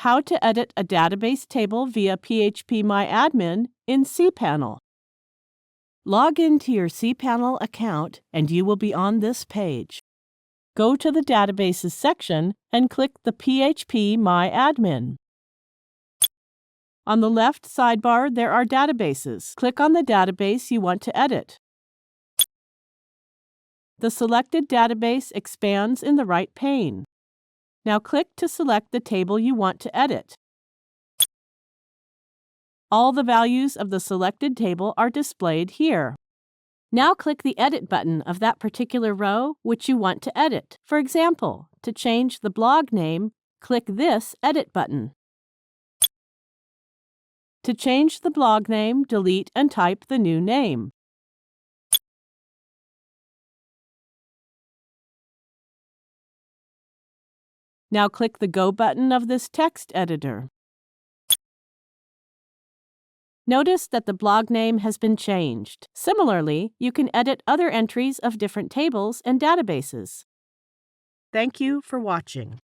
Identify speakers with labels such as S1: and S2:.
S1: How to edit a database table via phpMyAdmin in cPanel. Log into your cPanel account and you will be on this page. Go to the Databases section and click the phpMyAdmin. On the left sidebar, there are databases. Click on the database you want to edit. The selected database expands in the right pane. Now click to select the table you want to edit. All the values of the selected table are displayed here. Now click the Edit button of that particular row which you want to edit. For example, to change the blog name, click this Edit button. To change the blog name, delete and type the new name. Now click the Go button of this text editor. Notice that the blog name has been changed. Similarly, you can edit other entries of different tables and databases. Thank you for watching.